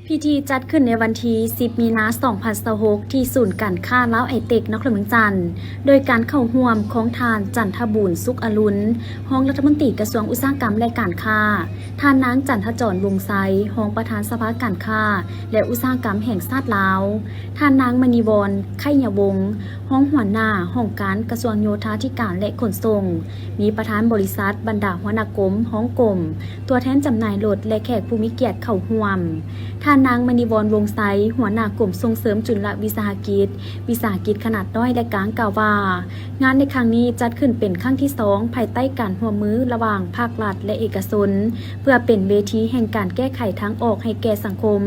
พิธีจัดขึ้นในวันที่ 10 มีนาคม 2026 ที่ศูนย์การค้าลาวไอเต็กนครเมืองจันทร์โดยการเข้าร่วมของทานจันทบูรณ์สุขอรุณรองรัฐมนตรีกระทรวงอุตสาหกรรมและการค้าทานนางจันทจรวงไซรองประธานสภาการค้าและอุตสาหกรรมแห่งชาติลาวทานนางมณีวรณ์ไข่ยวงศ์รองหัวหน้าห้องการกระทรวงโยธาธิการและขนส่งมีประธานบริษัทบรรดาหัวหน้ากรมห้องกรมตัวแทนจำหน่ายรถและแขกผู้มีเกียรติเข้าร่วมทานนางมณีวรณ์วงไซหัวหน้ากลุ่มส่งเสริมจุลวิสาหกิจขนาดน้อยและกลางกล่าวว่างานในครั้งนี้จัดขึ้นเป็นครั้งที่2ภายใต้การร่วมมือระหว่างภาครัฐและเอกชนเพื่อเป็นเวทีแห่งการแก้ไขทางออกให้แก่สังคม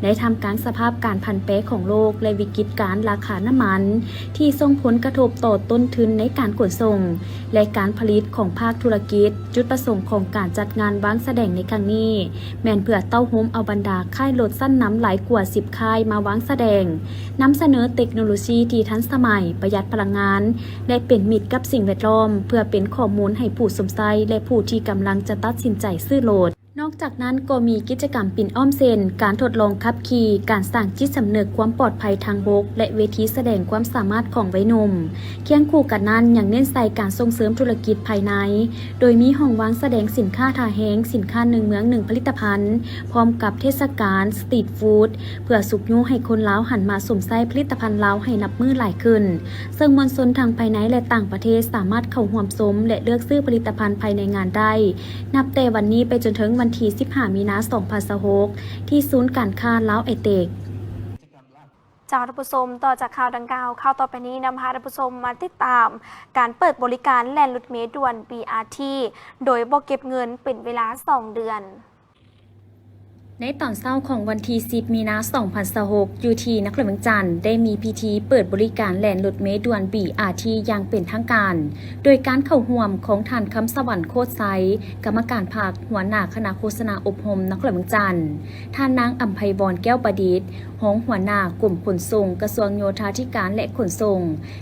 ในท่ามกลางสภาพการผันแปรของโลกและวิกฤตการราคาน้ำมันที่ส่งผลกระทบต่อต้นทุนในการขนส่งและการผลิตของภาคธุรกิจจุดประสงค์ของการจัดงานวางแสดงในครั้งนี้แม่นเพื่อเต้าโฮมเอาบรรดาค่ายรถสั้นน้ำหลายกว่า10ค่ายมาวางแสดงนำเสนอเทคโนโลยีที่ทันสมัยประหยัดพลังงานและเป็นมิตรกับสิ่งแวดล้อมเพื่อเป็นข้อมูลให้ผู้สนใจและผู้ที่กำลังจะตัดสินใจซื้อรถนอกจากนั้นก็มีกิจกรรมปิ่นอ้อมเซนการทดลองขับขี่การสร้างจิตสำนึกความปลอดภัยทางบกและเวทีแสดงความสามารถของวัยหนุ่มเคียงคู่กันนั้นยังเน้นใส่การส่งเสริมธุรกิจภายในโดยมีห้องวางแสดงสินค้าท่าแห้งสินค้า1เมือง1ผลิตภัณฑ์พร้อมกับเทศกาลสตรีทฟู้ดเพื่อสุกยุให้คนลาวหันมาสวมใส่ผลิตภัณฑ์ลาวให้นับมือหลายขึ้นซึ่งมวลชนทางภายในและต่างประเทศสามารถเข้าร่วมชมและเลือกซื้อผลิตภัณฑ์ภายในงานได้นับแต่วันนี้ไปจนถึงวันที่15 มีนาคม 2026 ที่ศูนย์การค้าลาวไอเต็กจากท่านผู้ชมต่อจากข่าวดังกล่าวข่าวต่อไปนี้นำพาท่านผู้ชมมาติดตามการเปิดบริการแล่นรถเมล์ด่วน BRT โดยบ่เก็บเงินเป็นเวลา2 เดือนในตอนเช้าของวันที่ 10 มีนาคม 2026 อยู่ที่นครเมืองจันทร์ได้มีพิธีเปิดบริการแล่นรถเมล์ด่วน BRT อย่างเป็นทางการโดยการเข้าร่วมของท่านคำสวรรค์โคตรไซกรรมการภาคหัวหน้าคณะโฆษณาอบรมนครเมืองจันทร์ท่านนางอัมไพวรแก้วประดิษฐ์รองหัวหน้ากลุ่มขนส่งกระทรวงโยธาธิการและขนส่ง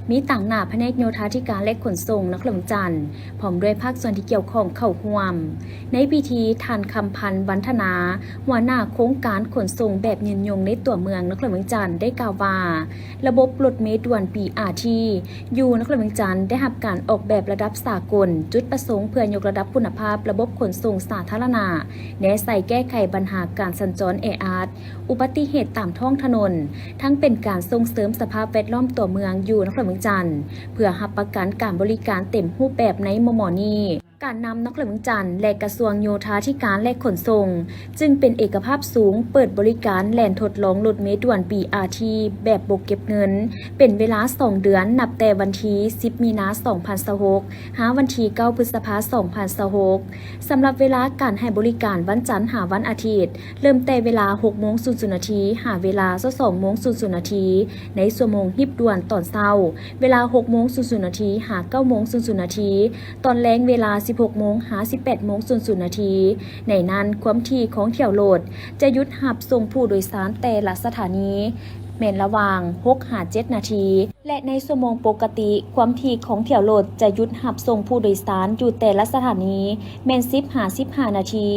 มีต่างหน้าแผนกโยธาธิการและขนส่งนครเมืองจันทร์พร้อมด้วยภาคส่วนที่เกี่ยวข้องเข้าร่วมในพิธีท่านคำพันธ์บรรณนาหัวหน้าโครงการขนส่งแบบยืนยงในตัวเมืองนครเมืองจันทร์ได้กล่าวว่าระบบรถเมล์ด่วน BRT อยู่นครเมืองจันทร์ได้รับการออกแบบระดับสากลจุดประสงค์เพื่อยกระดับคุณภาพระบบขนส่งสาธารณะและใส่แก้ไขปัญหาการสัญจรแออัดอุบัติเหตุตามท้องถนนทั้งเป็นการส่งเสริมสภาพแวดล้อมตัวเมืองอยู่นครเมืองจันทร์เพื่อรับประกันการบริการเต็มรูปแบบในมม.นี้การนำนครเมืองจันทร์และกระทรวงโยธาธิการและขนส่งจึงเป็นเอกภาพสูงเปิดบริการแล่นทดลองรถเมล์ด่วน BRT แบบบ่เก็บเงินเป็นเวลา2 เดือนนับแต่วันที่ 10 มีนาคม 2026 หาวันที่ 9 พฤษภาคม 2026 สำหรับเวลาการให้บริการวันจันทร์หาวันอาทิตย์เริ่มแต่เวลา 6:00 น. หาเวลา 22:00 น. ในชั่วโมงฮิบด่วนตอนเช้าเวลา 6:00 น. หา 9:00 น. ตอนแลงเวลา16 โมงหา 18:00 น. ในนั้นความถี่ของเที่ยวรถจะหยุดหับส่งผู้โดยสารแต่ละสถานีแม่นระหว่าง 6-7 นาทีและในชั่วโมงปกติความถี่ของเที่ยวรถจะหยุดหับส่งผู้โดยสารอยู่แต่ละสถานีแม่น10-15 นาที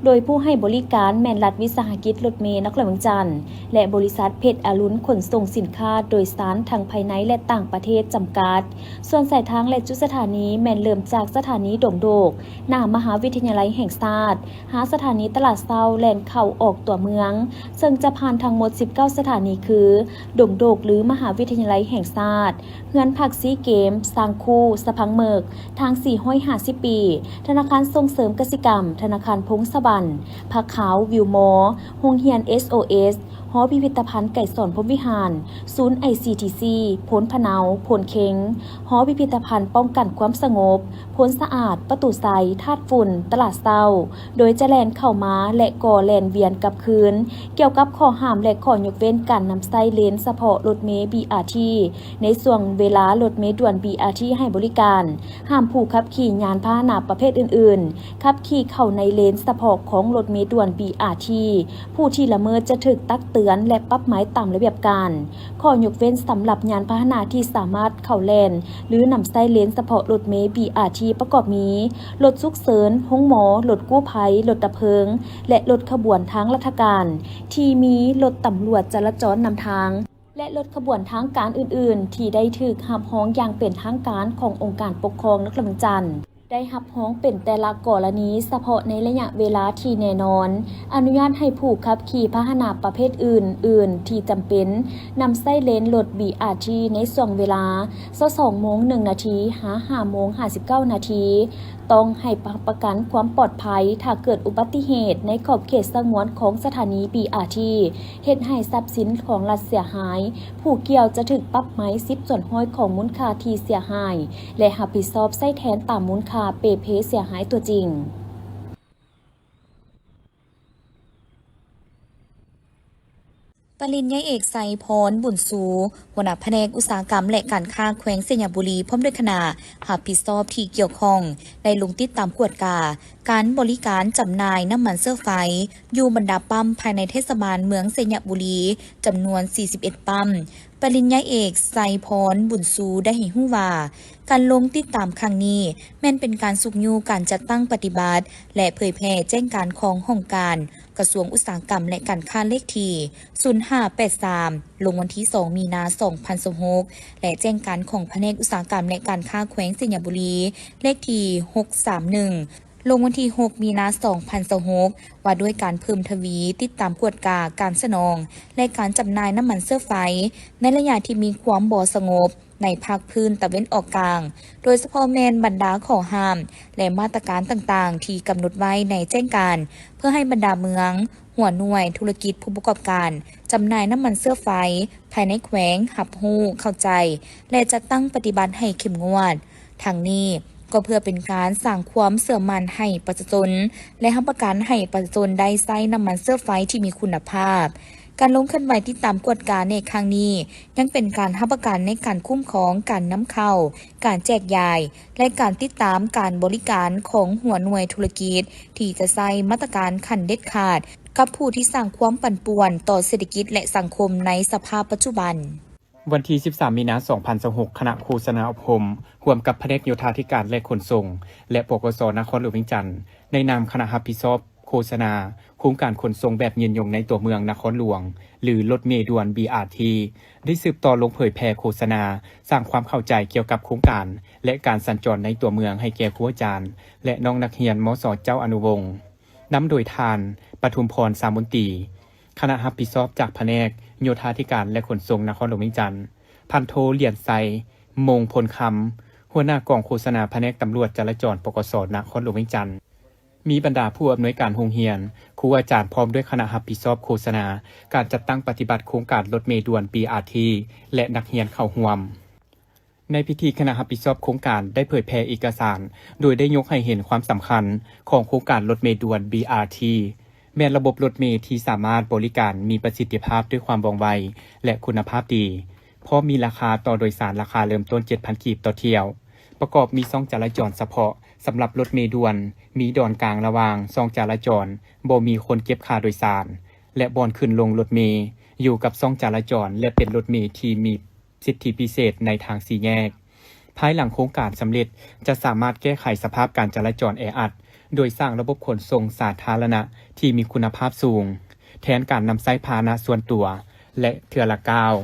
โดยผู้ให้บริการแม่นรัฐวิสาหกิจรถเมล์นครเมืองจันทร์และบริษัทเพชรอรุณขนส่งสินค้าโดยสารทางภายในและต่างประเทศจำกัดส่วนสายทางและจุดสถานีแม่นเริ่มจากสถานีดงโดกหน้ามหาวิทยาลัยแห่งชาติหาสถานีตลาดเช้าแล่นเข้าออกตัวเมืองซึ่งจะผ่านทั้งหมด19 สถานีคือดงโดกหรือมหาวิทยาลัยแห่งชาติเฮือนผักซีเกมสร้างคูสะพังเมิกทาง450 ปีธนาคารส่งเสริมกสิกรรมธนาคารพงศบัณฑ์ผักขาววิวมอโรงเรียน SOS หอพิพิธภัณฑ์ไก่สอนพรหมวิหารศูนย์ ICTC โพนพะเนาโพนเค็งหอพิพิธภัณฑ์ป้องกันความสงบโพนสะอาดประตูไซธาตุฝุ่นตลาดเศร้าโดยจะแลนเข้ามาและก่อแลนเวียนกับคืนเกี่ยวกับข้อห้ามและข้อยกเว้นการนำไส้เลนเฉพาะรถเมล์ BRT ในส่วนเวลารถเมล์ด่วน BRT ให้บริการห้ามผู้ขับขี่ยานพาหนะประเภทอื่นๆขับขี่เข้าในเลนเฉพาะของรถเมล์ด่วน BRT ผู้ที่ละเมิดจะถูกตักเตื ตือนและปรับหมายตามระเบียบการข้อยกเว้นสำหรับยานพาหนะที่สามารถเข้าแล่นหรือนำใช้เลนเฉพาะรถเมล์ BRT ประกอบมีรถฉุกเฉินห้องหมอรถกู้ภัยรถดับเพลิงและรถขบวนทางราชการที่มีรถตำรวจจราจรนำทางและรถขบวนทางการอื่นๆที่ได้ถูกรับร้องอย่างเป็นทางการขององค์การปกครองนครหลวงจันทน์ได้รับร้องเป็นแต่ละกรณีเฉพาะในระยะเวลาที่แน่นอนอนุญาตให้ผู้ขับขี่พาหนะประเภทอื่นที่จำเป็นนำใช้เลนรถ BRT ในช่วงเวลา 22:01 นาทีหา 5:59 นาทีต้องให้ประกันความปลอดภัยถ้าเกิดอุบัติเหตุในขอบเขตสงวนของสถานี BRT เฮ็ดให้ทรัพย์สินของรัฐเสียหายผู้เกี่ยวจะถูกปรับไหม10%ของมูลค่าที่เสียหายและรับผิดชอบใช้แทนตามมูลค่าเปเพเสียหายตัวจริงปริญญาเอกไซพรบุญสูหัวหน้าแผนกอุตสาหกรรมและการค้าแขวงสยามบุรีพร้อมด้วยคณะรับผิดชอบที่เกี่ยวข้องได้ลงติดตามกวดการบริการจำหน่ายน้ำมันเสื้อไฟอยู่บรรดาปั๊มภายในเทศบาลเมืองสยามบุรีจำนวน41ปั๊มปริญญาเอกไซพรบุญสูได้ให้ฮู้ว่าการลงติดตามครั้งนี้แม่นเป็นการสุกยูการจัดตั้งปฏิบัติและเผยแพร่แจ้งการของห้องการกระทรวงอุตสาหกรรมและการค้าเลขที่0583ลงวันที่ 2 มีนาคม 2026และแจ้งการของแผนกอุตสาหกรรมและการค้าแขวงสยามบุรีเลขที่631ลงวันที่ 6 มีนาคม 2026ว่าด้วยการเพิ่มทวีติดตามกวดการสนองและการจำหน่ายน้ำมันเสื้อไฟในระยะที่มีความบ่สงบในภาคพื้นตะเว้นออกกลางโดยเฉพาะแมนบรรดาข้อห้ามและมาตรการต่างๆที่กำหนดไว้ในแจ้งการเพื่อให้บรรดาเมืองหัวหน่วยธุรกิจผู้ประกอบการจำหน่ายน้ำมันเสื้อไฟภายในแขวงรับรู้เข้าใจและจัดตั้งปฏิบัติให้เข้มงวดทางนี้ก็เพื่อเป็นการสร้างความเชื่อมั่นให้ประชาชนและรับประกันให้ประชาชนได้ใช้น้ำมันเสื้อไฟที่มีคุณภาพการลงเคลื่อนไหวติดตามกวดการในครั้งนี้ยังเป็นการรับประกันในการคุ้มครองการนำเข้าการแจกจ่ายและการติดตามการบริการของหัวหน่วยธุรกิจที่จะใช้มาตรการขั้นเด็ดขาดกับผู้ที่สร้างความปั่นป่วนต่อเศรษฐกิจและสังคมในสภาพปัจจุบันวันที่ 13 มีนาคม 2026 คณะโฆษณาอบรมร่วมกับแผนกโยธาธิการและขนส่งและปกส.นครหลวงเวียงจันทน์ในนามคณะรับผิดชอบโฆษณาโครงการขนส่งแบบยืนยงในตัวเมืองนครหลวงหรือรถเมล์ด่วน BRT ได้สืบต่อลงเผยแพร่โฆษณาสร้างความเข้าใจเกี่ยวกับโครงการและการสัญจรในตัวเมืองให้แก่ครูอาจารย์และน้องนักเรียนมศ.เจ้าอนุวงศ์นำโดยทานปทุมพรสามนตรีคณะรับผิดชอบจากแผนกโยธาธิการและขนส่งนครหลวงเวียงจันทน์พันโทเหรียญไซมงพลคำหัวหน้ากองโฆษณาแผนกตำรวจจราจรปกส.นครหลวงเวียงจันทน์มีบรรดาผู้อำนวยการโรงเรียนครูอาจารย์พร้อมด้วยคณะรับผิดชอบโฆษณาการจัดตั้งปฏิบัติโครงการรถเมล์ด่วน BRT และนักเรียนเข้าร่วมในพิธีคณะรับผิดชอบโครงการได้เผยแพร่เอกสารโดยได้ยกให้เห็นความสำคัญของโครงการรถเมล์ด่วน BRT แม้ระบบรถเมล์ที่สามารถบริการมีประสิทธิภาพด้วยความว่องไวและคุณภาพดีเพราะมีราคาต่อโดยสารราคาเริ่มต้น 7,000 กีบต่อเที่ยวประกอบมีช่องจราจรเฉพาะสำหรับรถเมล์ด่วนมีดอนกลางระหว่างช่องจราจรบ่มีคนเก็บค่าโดยสารและบ่อนขึ้นลงรถเมล์อยู่กับช่องจราจรและเป็นรถเมล์ที่มีสิทธิพิเศษในทางสี่แยกภายหลังโครงการสำเร็จจะสามารถแก้ไขสภาพการจราจรแออัดโดยสร้างระบบขนส่งสาธารณะที่มีคุณภาพสูงแทนการนำใช้พาหนะส่วนตัวและเทื่อละก้าว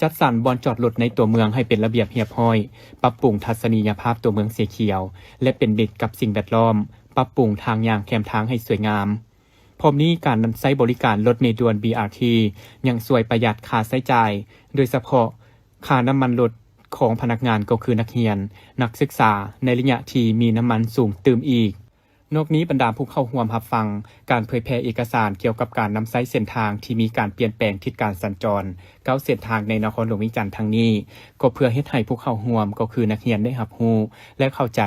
จัดสรรบ่อนจอดรถในตัวเมืองให้เป็นระเบียบเรียบร้อยปรับปรุงทัศนียภาพตัวเมืองสีเขียวและเป็นมิตรกับสิ่งแวดล้อมปรับปรุงทางย่างแคมทางให้สวยงามพร้อมนี้การใช้บริการรถเมล์ด่วน BRT ยังช่วยประหยัดค่าใช้จ่ายโดยเฉพาะค่าน้ำมันรถของพนักงานก็คือนักเรียนนักศึกษาในระยะที่มีน้ำมันสูงเติมอีกนอกนี้บรรดาผู้เข้าร่วมรับฟังการเผยแพร่เอกสารเกี่ยวกับการนำใช้เส้นทางที่มีการเปลี่ยนแปลงทิศการสัญจร9เส้นทางในนครหลวงเวียงจันทน์ทั้งนี้ก็เพื่อเฮ็ดให้ผู้เข้าร่วมก็คือนักเรียนได้รับรู้และเข้าใจ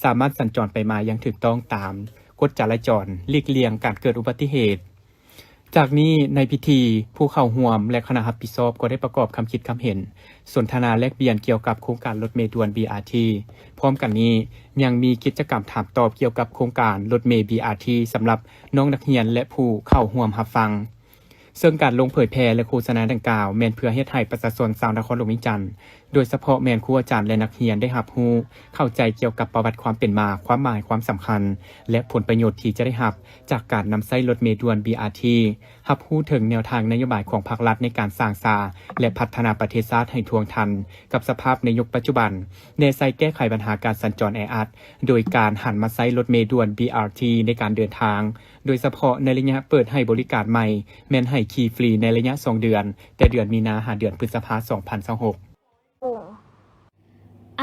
สามารถสัญจรไปมาอย่างถูกต้องตามกฎจราจรหลีกเลี่ยงการเกิดอุบัติเหตุ จากนี้ในพิธีผู้เข้าร่วมและคณะรับผิดชอบก็ได้ประกอบคำคิดคำเห็นสนทนาแลกเปลี่ยนเกี่ยวกับโครงการรถเมล์ด่วน BRT พร้อมกันนี้ยังมีกิจกรรมถามตอบเกี่ยวกับโครงการรถเมล์ BRT สำหรับน้องนักเรียนและผู้เข้าร่วมรับฟัง ซึ่งการลงเผยแพร่และโฆษณาดังกล่าวแม่นเพื่อเฮ็ดให้ประชาชนชาวนครหลวงวิจันทร์โดยเฉพาะแม่นครูอาจารย์และนักเรียนได้รับรู้เข้าใจเกี่ยวกับประวัติความเป็นมาความหมายความสำคัญและผลประโยชน์ที่จะได้รับจากการนำใช้รถเมล์ด่วน BRT รับรู้ถึงแนวทางนโยบายของภาครัฐในการสร้างสาและพัฒนาประเทศชาติให้ทวงทันกับสภาพในยุคปัจจุบันในใช้แก้ไขปัญหาการสัญจรแออัดโดยการหันมาใช้รถเมล์ด่วน BRT ในการเดินทางโดยเฉพาะในระยะเปิดให้บริการใหม่แม่นให้ขี่ฟรีในระยะ2 เดือนแต่เดือนมีนาหาเดือนพฤษภาคม 2026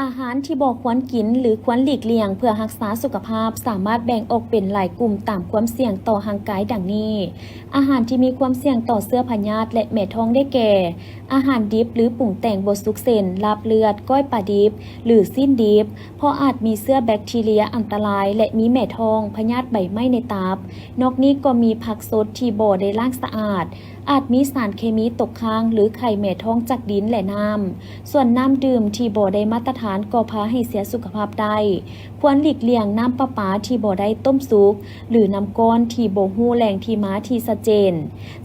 อาหารที่บ่ควรกินหรือควรหลีกเลี่ยงเพื่อรักษาสุขภาพสามารถแบ่งออกเป็นหลายกลุ่มตามความเสี่ยงต่อร่างกายดังนี้อาหารที่มีความเสี่ยงต่อเชื้อพยาธิและแม่ท้องได้แก่อาหารดิบหรือปรุงแต่งบ่สุกเส้นลาบเลือดก้อยปลาดิบหรือสิ้นดิบเพราะอาจมีเชื้อแบคทีเรียอันตรายและมีแม่ท้องพยาธิใบไม้ในตับนอกนี้ก็มีผักสดที่บ่ได้ล้างสะอาดอาจมีสารเคมีตกค้างหรือไข่แม่ท้องจากดินและน้ำส่วนน้ำดื่มที่บ่ได้มาตรฐานก็พาให้เสียสุขภาพได้ควรหลีกเลี่ยงน้ำประปาที่บ่ได้ต้มสุกหรือน้ำก้อนที่บ่ฮู้แหล่งที่มาที่ชัดเจน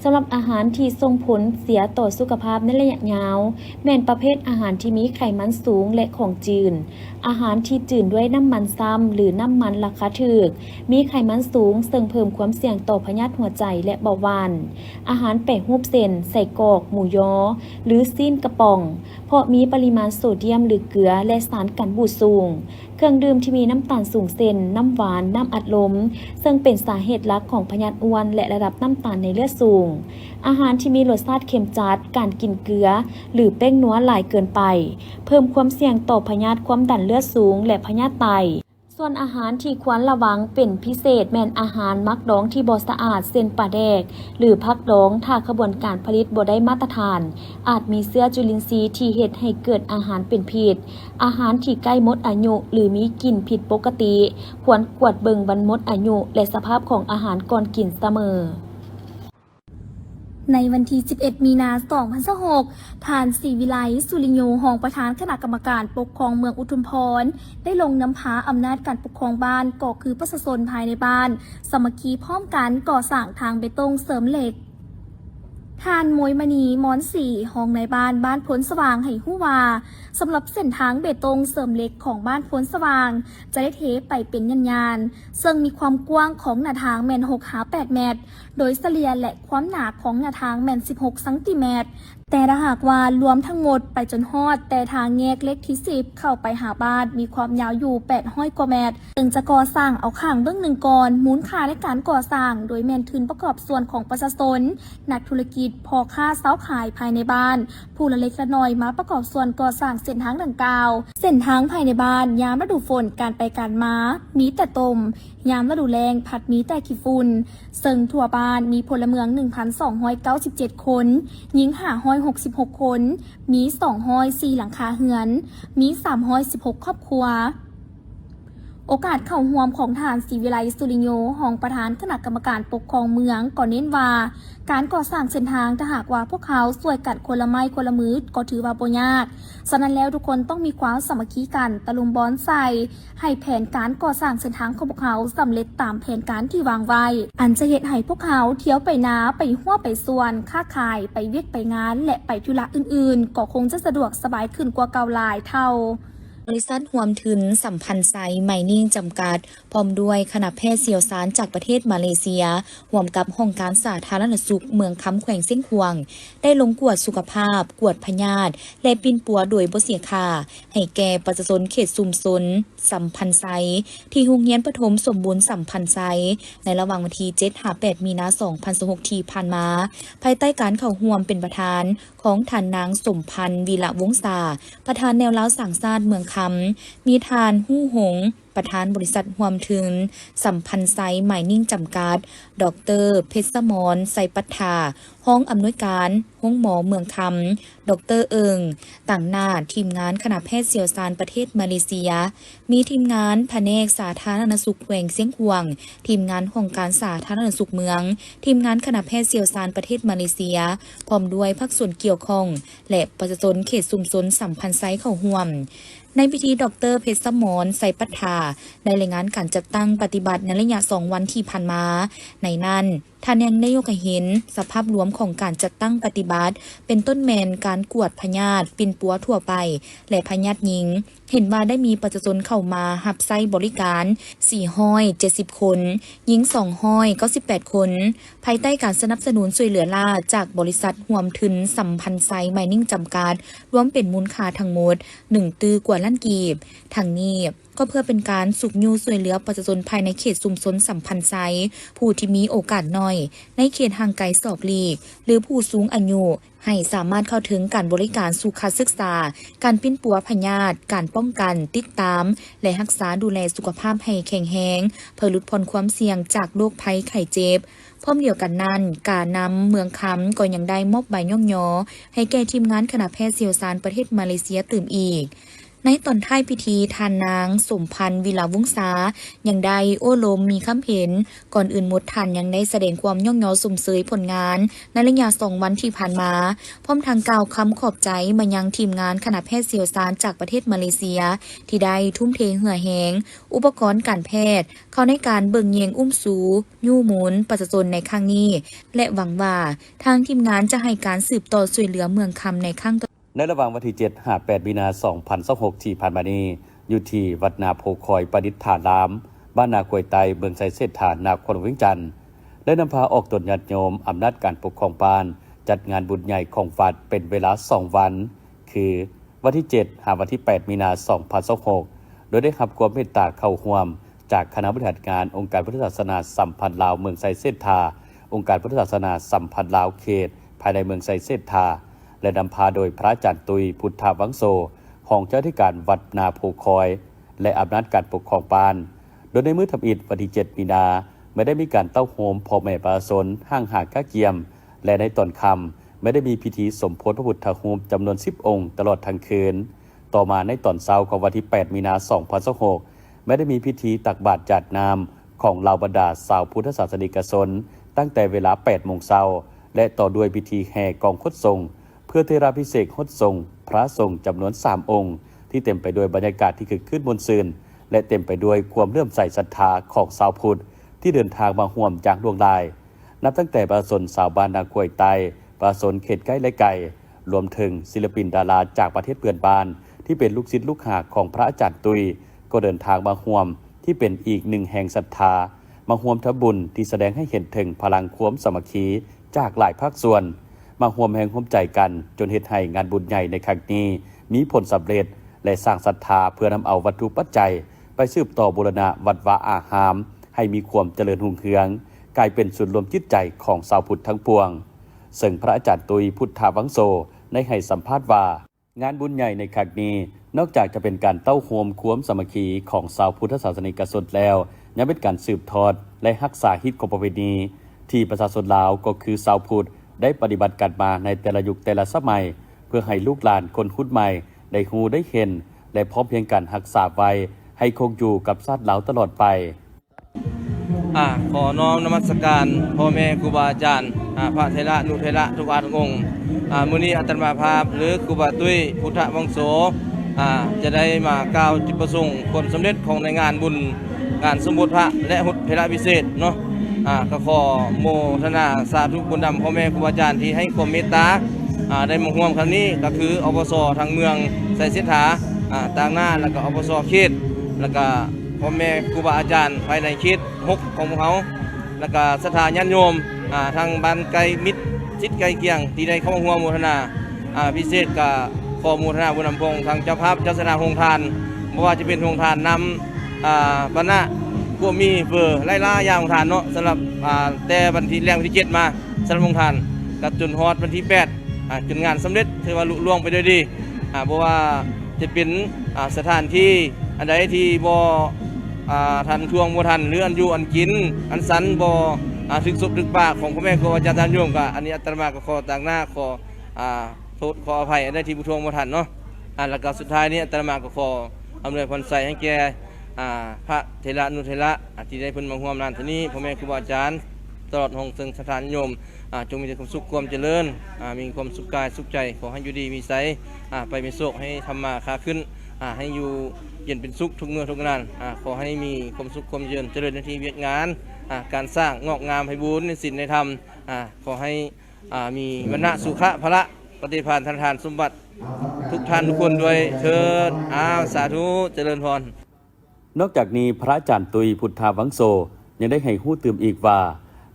สำหรับอาหารที่ส่งผลเสียต่อสุขภาพในระยะยาวแม่นประเภทอาหารที่มีไขมันสูงและของจืดอาหารที่จืดด้วยน้ำมันซ้ำหรือน้ำมันราคาถูกมีไขมันสูงซึ่งเพิ่มความเสี่ยงต่อพยาธิหัวใจและเบาหวานอาหารแปะรูปเส้นใส่กรอกหมูยอหรือซีนกระป๋องเพราะมีปริมาณโซเดียมหรือเกลือและสารกันบูดสูงเครื่องดื่มที่มีน้ำตาลสูงเส้นน้ำหวานน้ำอัดลมซึ่งเป็นสาเหตุหลักของพยาธิอ้วนและระดับน้ำตาลในเลือดสูงอาหารที่มีรสชาติเค็มจัดการกินเกลือหรือแป้งนัวหลายเกินไปเพิ่มความเสี่ยงต่อพยาธิความดันเลือดสูงและพยาธิไตส่วนอาหารที่ควรระวังเป็นพิเศษแม่นอาหารมักดองที่บ่สะอาดเช่นปลาแดกหรือผักดองถ้าขบวนการผลิตบ่ได้มาตรฐานอาจมีเชื้อจุลินทรีย์ที่เฮ็ดให้เกิดอาหารเป็นพิษอาหารที่ใกล้หมดอายุหรือมีกลิ่นผิดปกติควรกวดเบิ่งวันหมดอายุและสภาพของอาหารก่อนกินเสมอในวันที่ 11 มีนาคม 2026 ท่านศรีวิไล สุริโยรองประธานคณะกรรมการปกครองเมืองอุทุมพรได้ลงนำพาอำนาจการปกครองบ้านก็คือประชาชนภายในบ้านสามัคคีพร้อมกันก่อสร้างทางเบตงเสริมเหล็กท่านมวยมณีมอนสีห้องในบ้านพ้นสว่างให้ฮู้ว่าสำหรับเส้นทางเบตงเสริมเหล็กของบ้านพ้นสว่างจะได้เทไปเป็นยานซึ่งมีความกว้างของหน้าทางแม่น6-8 เมตรโดยเฉลี่ยและความหนาของหน้าทางแม่น16 ซน.แต่ถ้าหากว่ารวมทั้งหมดไปจนฮอดแต่ทางแยกเล็กที่10เข้าไปหาบ้านมีความยาวอยู่800 กว่าเมตรจึงจะก่อสร้างเอาข้างเบื้องหนึ่งก่อนมูลค่าในการก่อสร้างโดยแม่นทุนประกอบส่วนของประชาชนนักธุรกิจพ่อค้าเซ้าขายภายในบ้านผู้ละเล็กละน้อยมาประกอบส่วนก่อสร้างเส้นทางดังกล่าวเส้นทางภายในบ้านยามฤดูฝนการไปการมามีแต่ตมยามฤดูแล้งผัดมีแต่ขี้ฝุ่นซึ่งทั่วบ้านมีพลเมือง 1,297 คนหญิง566 คนมี204หลังคาเรือนมี316 ครอบครัวโอกาสเข้าร่วมของทานศรีวิไล สุริโยรองประธานคณะกรรมการปกครองเมืองก่อนเน้นว่าการก่อสร้างเส้นทางถ้าหากว่าพวกเขาช่วยกันคนละไม้คนละมือก็ถือว่าบ่ยากฉะนั้นแล้วทุกคนต้องมีความสามัคคีกันตะลุมบอลใส่ให้แผนการก่อสร้างเส้นทางของพวกเขาสำเร็จตามแผนการที่วางไว้อันจะเฮ็ดให้พวกเขาเที่ยวไปนาไปหัวไปส่วนค้าขายไปเวียกไปงานและไปธุระอื่นๆก็คงจะสะดวกสบายขึ้นกว่าเก่าหลายเท่าบริษัทรวมถึงสัมพันธ์ไซไมนิ่งจำกัดพร้อมด้วยคณะแพทย์เสี่ยวซานจากประเทศมาเลเซียร่วมกับห้องการสาธารณสุขเมืองคำแขวงเส้นขวงได้ลงกวดสุขภาพกวดพยาธิและปินปัวโดยบ่เสียค่าให้แก่ประชาชนเขตชุมชนสัมพันธ์ไซที่โรงเรียนประถมสมบูรณ์สัมพันธ์ไซในระหว่างวันที่7-8 มีนาคม 2026 ที่ผ่านมาภายใต้การเข้าร่วมเป็นประธานของท่านนางสมพันธ์วีระวงศาประธานแนวเล้าสังสาดเมืองคำมีทานหู้หงประธานบริษัทรวมถึงสัมพันธ์ไซไมนิ่งจำกัดดร.เพชรสมรไซปัทธาห้องอำนวยการห้องหมอเมืองคำดร.เอิงต่างหน้าทีมงานคณะแพทย์เสี่ยวซานประเทศมาเลเซียมีทีมงานแผนกสาธารณสุขแขวงเสียงขวงทีมงานห้องการสาธารณสุขเมืองทีมงานคณะแพทย์เสี่ยวซานประเทศมาเลเซียพร้อมด้วยภาคส่วนเกี่ยวข้องและประชาชนเขตชุมชนสัมพันธ์ไซเข้าร่วมในพิธีดร.เพชรสมรไซปัทธาได้รายงานการจัดตั้งปฏิบัติในระยะ2 วันที่ผ่านมาในนั้น ท่านยังได้ยกให้เห็นสภาพรวมของการจัดตั้งปฏิบัติเป็นต้นแมนการกวดพญาติปิ่นปัวทั่วไปและพญาติหญิงเห็นว่าได้มีประชาชนเข้ามาหับไส้บริการ470 คนหญิง298 คนภายใต้การสนับสนุนช่วยเหลือล่าจากบริษัทห่วมทุนสัมพันธ์ไซไมนิ่งจำกัดรวมเป็นมูลค่าทั้งหมด1ตื้อกว่าล้านกีบทางนี้ก็เพื่อเป็นการสุกยูช่วยเหลือประชาชนภายในเขตชุมชนสัมพันธ์ไซผู้ที่มีโอกาสน้อยในเขตห่างไกลสอบหลีกหรือผู้สูงอายุให้สามารถเข้าถึงการบริการสุขศึกษาการปิ้นปัวพยาธิการป้องกันติดตามและรักษาดูแลสุขภาพให้แข็งแรงเพื่อลดพ้นความเสี่ยงจากโรคภัยไข้เจ็บพร้อมเดียวกันนั้นการนำเมืองคำก็ยังได้มอบใบย่องยอให้แก่ทีมงานคณะแพทย์เชี่ยวชาญประเทศมาเลเซียตื่มอีกในตอนท้ายพิธีทานนางสมพันธ์วิลาวงศายังได้โอ้ลมมีคำเห็นก่อนอื่นหมดทานยังได้แสดงความย่องยอสมเสยผลงานในระยะ2 วันที่ผ่านมาพร้อมทางกล่าวคำขอบใจมายังทีมงานคณะแพทย์เชี่ยวชาญจากประเทศมาเลเซียที่ได้ทุ่มเทเหื่อแหงอุปกรณ์การแพทย์เข้าในการเบิ่งเยียงอุ้มสูยู่หมุนประชาชนในครั้งนี้และหวังว่าทางทีมงานจะให้การสืบต่อช่วยเหลือเมืองคำในครั้งในระหว่างวันที่7-8 มีนาคม 2026 ที่ผ่านมานี้อยู่ที่วัดนาโพคอยประดิษฐานรามบ้านนาควยไตเมืองไซเซตฐานนาควนวิงจันทร์ได้นำพาออกตนญาติโยมอำนาจการปกครองปานจัดงานบุญใหญ่ของวัดเป็นเวลา2 วันคือวันที่7 วันที่ 8 มีนาคม 2026 โดยได้รับความเมตตาเข้าร่วมจากคณะบริหารงานองค์การพุทธศาสนาสัมพันธ์ลาวเมืองไซเซตทาองค์การพุทธศาสนาสัมพันธ์ลาวเขตภายในเมืองไซเซตทาและนำพาโดยพระอาจารย์ตุยพุทธวังโสของเจ้าธิการวัดนาโพคอยและอำนาจการปกครองปานโดยในมื้อทำอิฐวันที่7 มีนาไม่ได้มีการเต้าโหมพ่อแม่ประชาชนห้างหากก้าเกียมและในตอนค่ำไม่ได้มีพิธีสมโภชพระพุทธรูปจำนวน10 องค์ตลอดทั้งคืนต่อมาในตอนเช้าของวันที่ 8 มีนาคม 2026 ไม่ได้มีพิธีตักบาตรจาดน้ำของเหล่าบรรดาชาวพุทธศาสนิกชนตั้งแต่เวลา 8 โมงเช้าและต่อด้วยพิธีแห่กองคดทรงเพื่อเทราพิเศษกฮดทรงพระทรงจำนวน3 องค์ที่เต็มไปด้วยบรรยากาศที่คึกคืนมนต์ซื่นและเต็มไปด้วยความเลื่อมใสศรัทธาของชาวพุทธที่เดินทางมาร่วมอย่างดวงดายนับตั้งแต่ประชาชนชาวบ้านนากวยไตประชาชนเขตใกล้และไกลรวมถึงศิลปินดาราจากประเทศเพื่อนบ้านที่เป็นลูกศิษย์ลูกหาของพระอาจารย์ตุยก็เดินทางมาร่วมที่เป็นอีกหนึ่งแห่งศรัทธามาร่วมทำบุญที่แสดงให้เห็นถึงพลังความสามัคคีจากหลายภาคส่วนมาร่วมแห่งร่วมใจกันจนเฮ็ดให้งานบุญใหญ่ในครั้งนี้มีผลสำเร็จและสร้างศรัทธาเพื่อนำเอาวัตถุปัจจัยไปสืบต่อบูรณะวัดวาอารามให้มีความเจริญรุ่งเรืองกลายเป็นศูนย์รวมจิตใจของชาวพุทธทั้งปวงซึ่งพระอาจารย์ตุยพุทธวังโสได้ให้สัมภาษณ์ว่างานบุญใหญ่ในครั้งนี้นอกจากจะเป็นการเต้าโฮมความสามัคคีของชาวพุทธศาสนิกชนแล้วยังเป็นการสืบทอดและรักษาฮิตของประเพณีที่ประชาชนลาวก็คือชาวพุทธได้ปฏิบัติกันมาในแต่ละยุคแต่ละสมัยเพื่อให้ลูกหลานคนรุ่นใหม่ได้ฮู้ได้เห็นและพร้อมเพียงกันรักษาไว้ให้คงอยู่กับชาติลาวตลอดไปขอน้อมนมัสการพ่อแม่ครูบาอาจารย์พระเถระนุเถระทุกอาทุกองค์มื้อนี้อาตมาภาพหรือครูบาตุ้ยพุทธวังโสจะได้มากล่าวจุดประสงค์ผลสำเร็จของในงานบุญงานสมโภชพระและหุดเถระพิเศษเนาะก็ขอโมทนาสาธุบุญนำพ่อแม่ครูบาอาจารย์ที่ให้ความเมตตาได้มาร่วมครั้งนี้ก็คืออปสทางเมืองไสเสถาต่างหน้าแล้วก็อปสเขตแล้วก็พ่อแม่ครูบาอาจารย์ภายในเขต6ของพวกเขาแล้วก็สถานญาติโยมทางบ้านไกลมิตรชิดไกลเคียงที่ได้เข้ามาร่วมโมทนาพิเศษกับขอโมทนาบุญนำพงทางเจ้าภาพเจ้าสนาโรงทานเพราะว่าจะเป็นโรงทานนำบรรณะพวกมีเฟอไล่ล่ายาโรงทานเนาะสำหรับแต่วันที่แรกวันที่7มาสำหรับโรงทานกับจนฮอดวันที่8จนงานสำเร็จถือว่าลุล่วงไปด้วยดีเพราะว่าจะเป็นสถานที่อันใดที่บ่ทันช่วงบ่ทันหรืออันอยู่อันกินอันสันบ่ถึกสุขถึกปากของพ่อแม่ครูอาจารย์โยมก็อันนี้อาตมาก็ขอต่างหน้าขอโทษขออภัยอันใดที่บ่ทวงบ่ทันเนาะแล้วก็สุดท้ายนี้อาตมาก็ขออำนวยพรใส่ให้แก่พระเถระนุเถระที่ได้เพิ่นมาร่วมงานที่นี้พ่อแม่ครูอาจารย์ตลอดห้องซึ่งสถานโยมจงมีแต่ความสุขความเจริญมีความสุขกายสุขใจขอให้อยู่ดีมีไสไปมีโชคให้ทำมาค้าขึ้นให้อยู่เย็นเป็นสุขทุกเมื่อทุกนานขอให้มีความสุขความเจริญในที่เวียดงาน การสร้างงอกงามไพบูรย์ในศีลในธรรมขอให้มีวรรณะสุขะพละปฏิภาณทานสมบัติทุกท่านทุกคนด้วยเถิดสาธุเจริญพร นอกจากนี้พระอาจารย์ตุยพุทธาวังโสยังได้ให้ฮู้ตื่มอีกว่า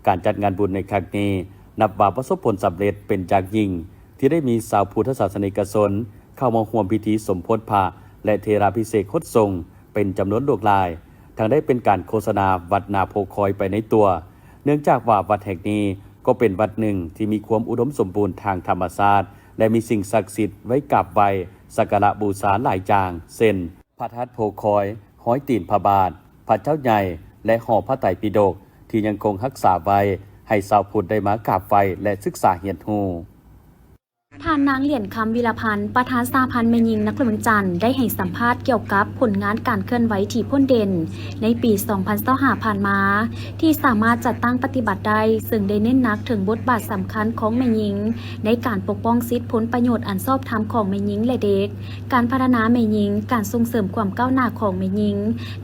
การจัดงานบุญในครั้งนี้นับว่าประสบผลสำเร็จเป็นอย่างยิ่งที่ได้มีชาวพุทธศาสนิกชนเข้ามาร่วมพิธีสมโภชพระและเทราภิเษกคดทรงเป็นจำนวนหลากหลายทั้งได้เป็นการโฆษณาวัดนาโพคอยไปในตัวเนื่องจากว่าวัดแห่งนี้ก็เป็นวัดหนึ่งที่มีความอุดมสมบูรณ์ทางธรรมชาติและมีสิ่งศักดิ์สิทธิ์ไว้กราบไหว้สักการะบูชาหลายอย่างเช่นพระธาตุโพคอยห้อยตีนพระบาทพระเจ้าใหญ่และหอพระไตรปิฎกที่ยังคงรักษาไว้ให้ชาวพุทธได้มากราบไหว้และศึกษาเรียนรู้ ท่านนางเหรียญคำวิรพันธ์ประธานสหพันธ์แม่หญิงนักเมืองจันทร์ได้ให้สัมภาษณ์เกี่ยวกับผลงานการเคลื่อนไหวที่พ้นเด่นในปี 2025 ผ่านมาที่สามารถจัดตั้งปฏิบัติได้ซึ่งได้เน้นหนักถึงบทบาทสำคัญของแม่หญิงในการปกป้องสิทธิผลประโยชน์อันชอบธรรมของแม่หญิงและเด็กการพัฒนาแม่หญิงการส่งเสริมความก้าวหน้าของแม่หญิง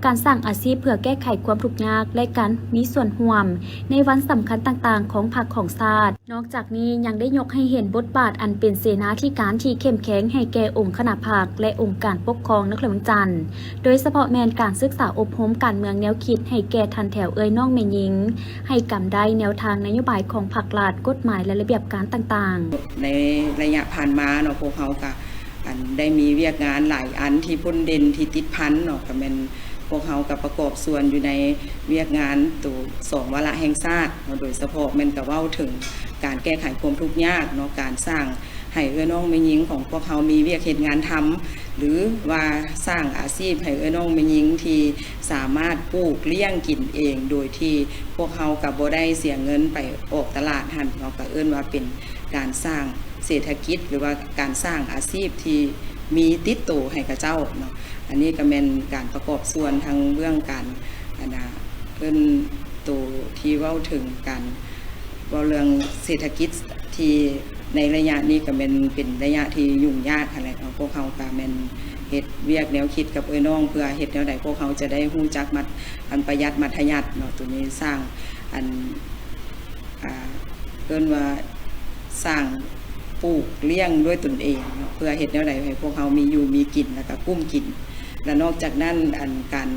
การสร้างอาชีพเพื่อแก้ไขความทุกข์ยากและการมีส่วนร่วมในวันสำคัญต่างๆของพรรคของชาตินอกจากนี้ยังได้ยกให้เห็นบทบาทอันเป็นเสนาธิการที่เข้มแข็งให้แก่องค์คณะภาคและองค์การปกครองนครหลวงจันทร์โดยเฉพาะแมนการศึกษาอบรมการเมืองแนวคิดให้แก่ทันแถวเอ่ยน้องแม่หญิงให้กำได้แนวทางนโยบายของพรรครัฐกฎหมายและระเบียบการต่างๆในระยะผ่านมาเนาะพวกเขาก็ได้มีเวียกงานหลายอันที่พ้นเด่นที่ติดพันเนาะก็เป็นพวกเขากับประกอบส่วนอยู่ในเวียกงานตัว2 วาระแห่งชาติโดยเฉพาะมันก็เว้าถึงการแก้ไขความทุกข์ยากเนาะการสร้างให้น้องแม่หญิงของพวกเขามีเวียกเหตุงานทำหรือว่าสร้างอาชีพให้น้องแม่หญิงที่สามารถปลูกเลี้ยงกินเองโดยที่พวกเขากับบ่ได้เสียเงินไปออกตลาดหันเราก็ว่าเป็นการสร้างเศรษฐกิจหรือว่าการสร้างอาชีพที่มีติดตัวให้กับเจ้าเนาะอันนี้ก็เป็นการประกอบส่วนทางเรื่องการตัวที่เว้าถึงการเว้าเรื่องเศรษฐกิจที่ในระยะนี้ก็เป็นระยะที่ยุ่งยากอะไรของพวกเขาก็เป็นเฮ็ดเวียกแนวคิดกับน้องเพื่อเฮ็ดแนวใดพวกเขาจะได้ฮู้จักประหยัดมัธยัสถ์เนาะตัวนี้สร้างว่าสร้างปลูกเลี้ยงด้วยตนเองเนาะเพื่อเฮ็ดแนวใดให้พวกเขามีอยู่มีกินแล้วก็กุ้มกินและนอกจากนั้นการ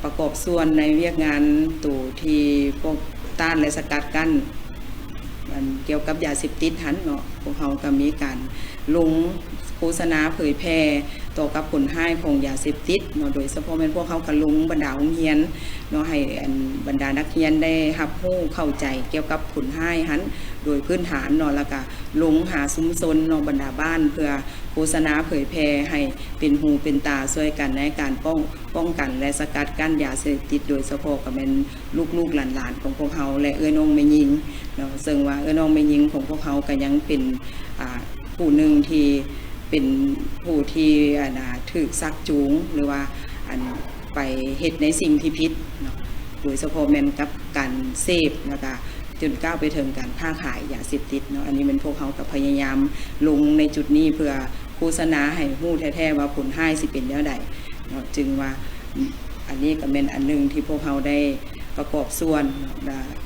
ประกอบส่วนในเวียกงานตัวที่พวกต้านและสกัดกั้นเกี่ยวกับยาเสพติดหันเนาะพวกเขาก็มีการลงโฆษณาเผยแพร่ต่อกับผลให้ของยาเสพติดเนาะโดยเฉพาะเป็นพวกเขาก็ลงบรรดาโรงเรียนเนาะให้บรรดานักเรียนได้รับรู้เข้าใจเกี่ยวกับผลให้หันโดยพื้นฐานเนาะแล้วก็ลงหาซุ้มซนเนาะบรรดาบ้านเพื่อโฆษณาเผยแพร่ให้เป็นหูเป็นตาช่วยกันในการป้องกันและสกัดกั้นยาเสพติดโดยเฉพาะก็เป็นลูกๆหลานๆของพวกเขาและน้องแม่หญิงเนาะซึ่งว่าน้องแม่หญิงของพวกเขาก็ยังเป็นผู้หนึ่งที่เป็นผู้ที่ถูกซักจูงหรือว่าไปเฮ็ดในสิ่งที่ผิดเนาะโดยเฉพาะแม่นกับการเสพแล้วก็จนก้าวไปถึงการค้าขายยาเสพติดเนาะอันนี้เป็นพวกเขากับพยายามลงในจุดนี้เพื่อโฆษณาให้ฮู้แท้ๆว่าผลให้สิเป็นแนวใดเนาะจึงว่าอันนี้ก็เป็นอันนึงที่พวกเขาได้ประกอบส่วน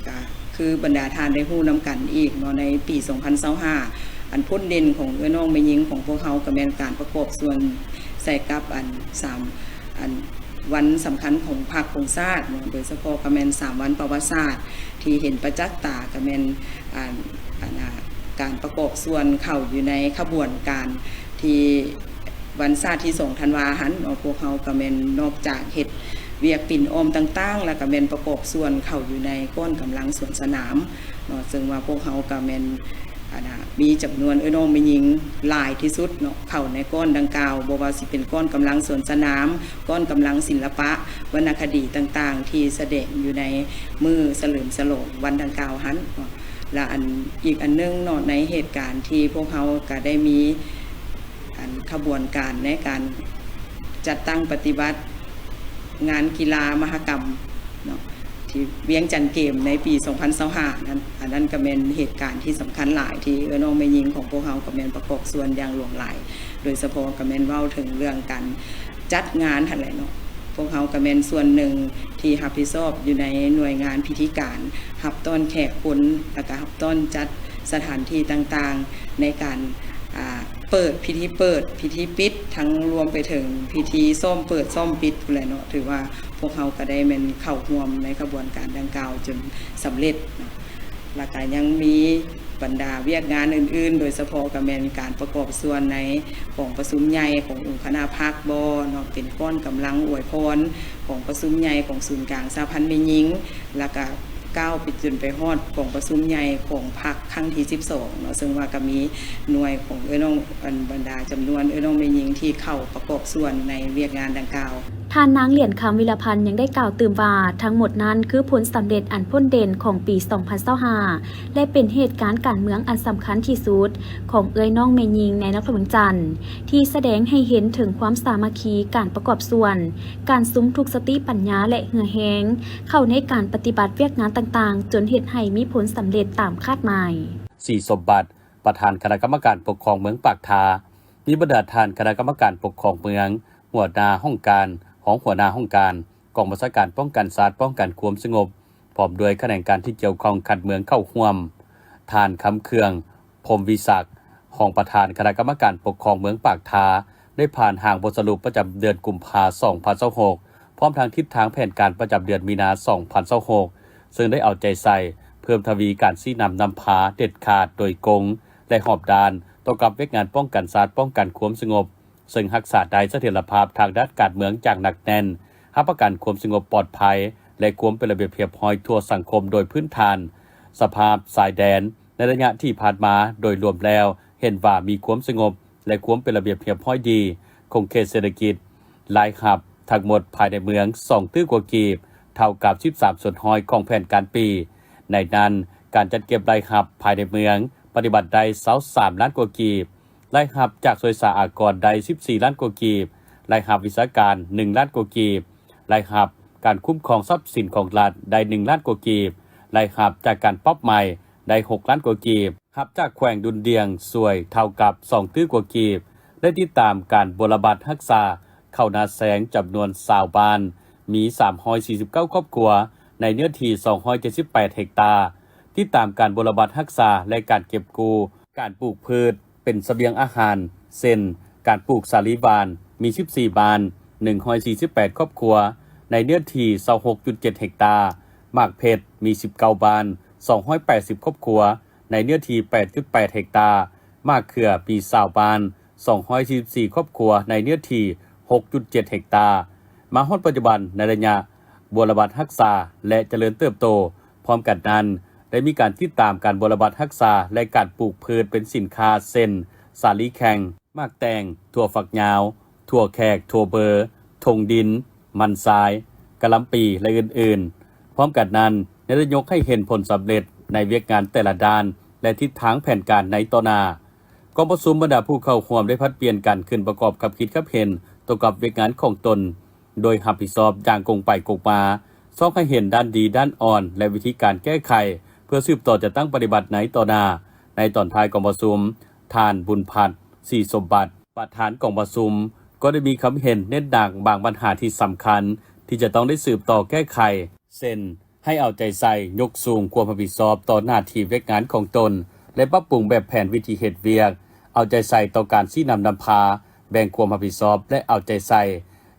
ก็คือบรรดาทานได้ฮู้นำกันอีกเนาะในปี 2025อันพ้นเด่นของน้องแม่หญิงของพวกเขาก็เป็นการประกอบส่วนใส่กับวันสำคัญของพรรคของชาติโดยเฉพาะก็เป็น3 วันประวัติศาสตร์ที่เห็นประจักษ์ตาก็เป็นการประกอบส่วนเข้าอยู่ในขบวนการที่วันชาติที่2 ธันวาคมพวกเขาก็เป็นนอกจากเฮ็ดเวียกปิ่นอมต่างๆแล้วก็เป็นประกอบส่วนเข้าอยู่ในก้อนกำลังสวนสนามเนาะซึ่งว่าพวกเขาก็เป็นมีจำนวนน้องแม่หญิงหลายที่สุดเนาะเข้าในก้อนดังกล่าวบ่ว่าสิเป็นก้อนกำลังสวนสนามก้อนกำลังศิลปะวรรณคดีต่างๆที่แสดงอยู่ในมือเฉลิมฉลองวันดังกล่าวหันและอีกอันนึงเนาะในเหตุการณ์ที่พวกเขาก็ได้มีขบวนการในการจัดตั้งปฏิบัติงานกีฬามหกรรมเนาะที่เวียงจันทร์เกมในปี 2025 นั้นอันนั้นก็เป็นเหตุการณ์ที่สำคัญหลายที่น้องแม่หญิงของพวกเขาก็เป็นประกอบส่วนอย่างหลวงหลายโดยเฉพาะก็เป็นเว้าถึงเรื่องการจัดงานอะไรเนาะ พวกเฮาก็แม่นส่วนหนึ่งที่รับผิดชอบอยู่ในหน่วยงานพิธีการรับต้อนแขกคนแล้วก็รับต้อนจัดสถานที่ต่างๆในการเปิดพิธีปิดทั้งรวมไปถึงพิธีซ่อมเปิดซ่อมปิดพู้นแหละเนาะถือว่าพวกเฮาก็ได้แม่นเข้าร่วมในกระบวนการดังกล่าวจนสำเร็จเนาะแล้วก็ยังมีบรรดาเวียกงานอื่นๆโดยเฉพาะก็แม่นการประกอบส่วนในของประชุมใหญ่ขององค์คณะภาคบ่เนาะเป็นก้อนกำลังอวยพรของประชุมใหญ่ของศูนย์กลางสหพันธ์แม่หญิงแล้วก็ก้าวไปจนไปฮอดของประชุมใหญ่ของพรรคครั้งที่12เนาะซึ่งว่าก็มีหน่วยของน้องบรรดาจำนวนน้องแม่หญิงที่เข้าประกอบส่วนในเวียกงานดังกล่าว ท่านนางเหรียญคำวิรพันธ์ยังได้กล่าวเติมว่าทั้งหมดนั้นคือผลสำเร็จอันพ้นเด่นของปี 2025 และเป็นเหตุการณ์การเมืองอันสำคัญที่สุดของน้องแม่หญิงในนครหลวงจันทร์ที่แสดงให้เห็นถึงความสามัคคีการประกอบส่วน การซุ้มทุกสติปัญญาและเหือแหงเข้าในการปฏิบัติเวียกงานต่างๆจนเฮ็ดให้มีผลสำเร็จตามคาดหมาย สี่สมบัติประธานคณะกรรมการปกครองเมืองปากทามีบรรดาท่านคณะกรรมการปกครองเมืองหัวหน้าห้องการของหัวหน้าห้องการกองบัญชาการป้องกันศาสตร์ป้องกันความสงบพร้อมด้วยแขนงการที่เกี่ยวข้องขัดเมืองเข้าร่วมท่านคำเคืองพรหมวิศักดิ์ห้องประธานคณะกรรมการปกครองเมืองปากทาได้ผ่านห่างบทสรุปประจำเดือนกุมภาพันธ์ 2026พร้อมทางทิศทางแผนการประจำเดือนมีนา 2026ซึ่งได้เอาใจใส่เพิ่มทวีการชี้นำพาเด็ดขาดโดยกงและหอบดานต่อกับเวกงานป้องกันศาสตร์ป้องกันความสงบซึ่งรักษาได้เสถียรภาพทางด้านการเมืองจากหนักแน่นรับประกันความสงบปลอดภัยและความเป็นระเบียบเรียบร้อยทั่วสังคมโดยพื้นฐานสภาพสายแดนในระยะที่ผ่านมาโดยรวมแล้วเห็นว่ามีความสงบและความเป็นระเบียบเรียบร้อยดีคงเขตเศรษฐกิจรายหับทั้งหมดภายในเมือง2ตื้อกว่ากีบเท่ากับ13ส่วนห้อยของแผนการปีในนั้นการจัดเก็บรายหับภายในเมืองปฏิบัติได้23ล้านกว่ากีบรายหับจากสวยสาอากรได้14ล้านกว่ากีบรายหับวิชาการ1ล้านกว่ากีบรายหับการคุ้มครองทรัพย์สินของรัฐได้1ล้านกว่ากีบรายหับจากการป๊อปใหม่ได้6ล้านกว่ากีบหับจากแขวงดุลเดียงสวยเท่ากับ2ตื้อกว่ากีบได้ติดตามการบรบัตรรักษาเข้านาแสงจำนวน20บ้านมี349ครอบครัวในเนื้อที่278เฮกตาร์ที่ตามการบรบัตรรักษาและการเก็บกู้การปลูกพืชเป็นเสบียงอาหารเช่นการปลูกสาลีบานมี14บ้าน148ครอบครัวในเนื้อที่26.7เฮกตาร์หมากเพชรมี19บ้าน280ครอบครัวในเนื้อที่8.8เฮกตาร์หมากเขือมี20บ้าน244ครอบครัวในเนื้อที่6.7เฮกตาร์มาฮอดปัจจุบันในระยะบรบัตรรักษาและเจริญเติบโตพร้อมกันนั้นได้มีการติดตามการบรบัตรรักษาและการปลูกพืชเป็นสินค้าเช่นสาลีแข็งมากแตงถั่วฝักยาวถั่วแขกถั่วเบอร์ทงดินมันทรายกะหล่ำปีและอื่นๆพร้อมกันนั้นได้ยกให้เห็นผลสำเร็จในเวียกงานแต่ละด้านและทิศทางแผนการในต่อหน้ากองประชุมบรรดาผู้เข้าร่วมได้พัดเปลี่ยนกันขึ้นประกอบกับคิดกับเห็นต่อกับเวียกงานของตนโดยรับผิดชอบอย่างกงไปกงมาซ่องให้เห็นด้านดีด้านอ่อนและวิธีการแก้ไขเพื่อสืบต่อจะตั้งปฏิบัติในต่อหน้าในตอนท้ายกองประชุมท่านบุญพัฒน์ศรีสมบัติประธานกองประชุมก็ได้มีคำเห็นเน้นหนักบางปัญหาที่สำคัญที่จะต้องได้สืบต่อแก้ไขเช่นให้เอาใจใส่ยกสูงความรับผิดชอบต่อหน้าที่เวียกงานของตนและปรับปรุงแบบแผนวิธีเหตุเวียกเอาใจใส่ต่อการชี้นำพาแบ่งความรับผิดชอบและเอาใจใส่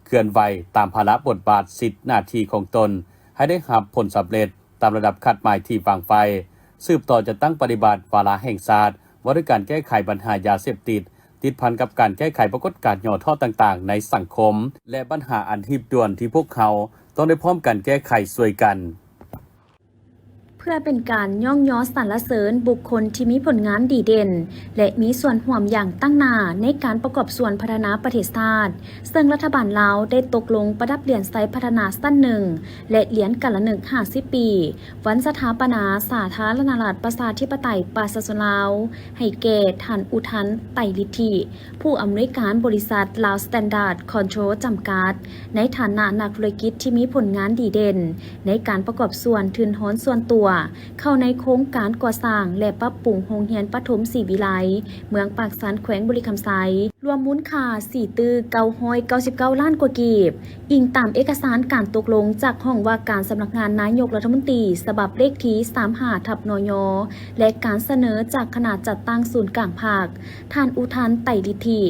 เคลื่อนไหวตามภาระบทบาทสิทธิหน้าที่ของตนให้ได้รับผลสำเร็จตามระดับคาดหมายที่วางไฟสืบต่อจะตั้งปฏิบัติวาระแห่งชาติว่าด้วยการแก้ไขปัญหายาเสพติดติดพันกับการแก้ไขปรากฏการณ์ย่อท่อต่างๆในสังคมและปัญหาอันทิบด่วนที่พวกเขาต้องได้พร้อมกันแก้ไขช่วยกัน เพื่อเป็นการย่องย้อสรรเสริญบุคคลที่มีผลงานดีเด่นและมีส่วนร่วมอย่างตั้งหน้าในการประกอบส่วนพัฒนาประเทศชาติซึ่งรัฐบาลลาวได้ตกลงประดับเหรียญไซพัฒนาสั้นหนึ่งและเหรียญกันละหนึ่ง50 ปีวันสถาปนาสาธารณรัฐประชาธิปไตยประชาชนลาวให้แก่ท่านอุทันไตรฤทธิผู้อำนวยการบริษัทลาวสแตนดาร์ดคอนโทรลจำกัดในฐานะนักธุรกิจที่มีผลงานดีเด่นในการประกอบส่วนทุนโหนส่วนตัว เข้าในโครงการก่อสร้างและปรับปรุงโรงเรียนประถมศรีวิไลเมืองปากสันแขวงบุรีคำไซรวมมูลค่า4,999 ล้านกว่ากีบอิงตามเอกสารการตกลงจากห้องว่าการสำนักงานนายกรัฐมนตรีฉบับเลขที่35/นย.และการเสนอจากคณะจัดตั้งศูนย์กลางภาคท่านอุทันไตรฤทธิ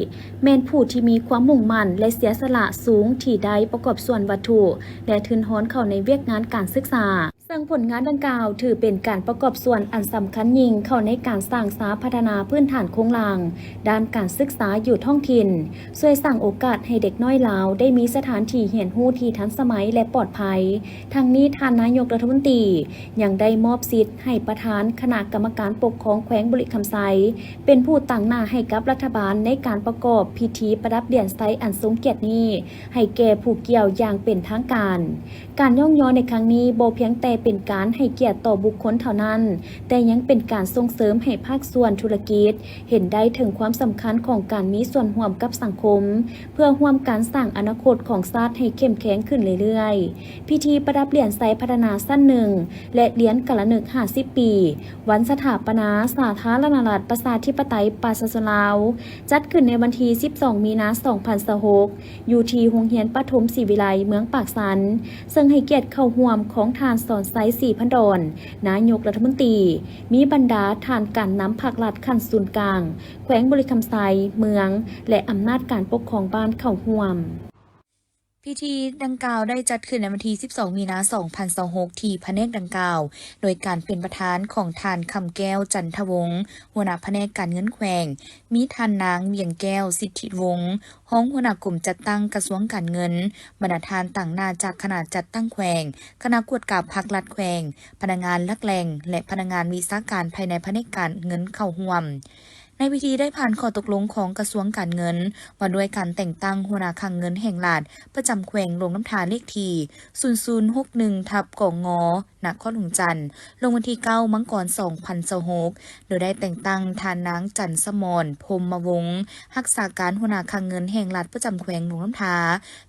แม่นผู้ที่มีความมุ่งมั่นและเสียสละสูงที่ได้ประกอบส่วนวัตถุและทุนฮ้อนเข้าในเวียกงานการศึกษาซึ่งผลงานดังกล่าวถือเป็นการประกอบส่วนอันสำคัญยิ่งเข้าในการสร้างสาพัฒนาพื้นฐานโครงหลังด้านการศึกษาอยู่ท้องถิ่นช่วยสร้างโอกาสให้เด็กน้อยลาวได้มีสถานที่เรียนรู้ที่ทันสมัยและปลอดภัยทั้งนี้ท่านนายกรัฐมนตรียังได้มอบสิทธิ์ให้ประธานคณะกรรมการปกครองแขวงบุรีคำไซเป็นผู้ตั้งหน้าให้กับรัฐบาลในการประกอบพิธีประดับเหรียญไซอันทรงเกียรตินี้ให้แก่ผู้เกี่ยวอย่างเป็นทางการการย่องย้อนในครั้งนี้บ่เพียงแต่เป็นการให้เกียรติต่อบุคคลเท่านั้นแต่ยังเป็นการส่งเสริมให้ภาคส่วนธุรกิจเห็นได้ถึงความสำคัญของการมีส่วนร่วมกับสังคมเพื่อร่วมการสร้างอนาคตของชาติให้เข้มแข็งขึ้นเรื่อยๆพิธีประดับเหรียญไซพัฒนาสั้นหนึ่งและเหรียญกะละนึก50 ปีวันสถาปนาสาธารณรัฐประชาธิปไตยปราศาสลาวจัดขึ้นในวันที่12 มีนาคม 2026อยู่ที่โรงเรียนประถมศรีวิไลเมืองปากสันซึ่งให้เกียรติเข้าร่วมของทานสอนไซ4,000 ดอนนายกรัฐมนตรีมีบรรดาทานการนำภาครัฐขั้นศูนย์กลางแขวงบุรีคำไซเมืองและอำนาจการปกครองบ้านเข้าร่วมพิธีดังกล่าวได้จัดขึ้นในวันที่ 12 มีนาคม 2026 ที่แผนกดังกล่าวโดยการเป็นประธานของทานคำแก้วจันทวงศ์หัวหน้าแผนกการเงินแขวงมีทานนางเวียงแก้วสิทธิวงศ์ห้องหัวหน้ากลุ่มจัดตั้งกระทรวงการเงินบรรณาธิการต่างหน้าจากคณะจัดตั้งแขวงคณะกวดกาภาครัฐแขวงพนักงานลักแหล่งและพนักงานวิชาการภายในแผนกการเงินเข้าร่วมในพิธีได้ผ่านข้อตกลงของกระทรวงการเงินว่าด้วยการแต่งตั้งหัวหน้าคลังเงินแห่งรัฐประจำแขวงลงน้ำทาเลขที่0061/กงนครหลวงจันทร์ลงวันที่9 มังกร 2026โดยได้แต่งตั้งทานนางจันทร์สมรพรหมวงศ์รักษาการหัวหน้าคลังเงินแห่งรัฐประจำแขวงลงน้ำทา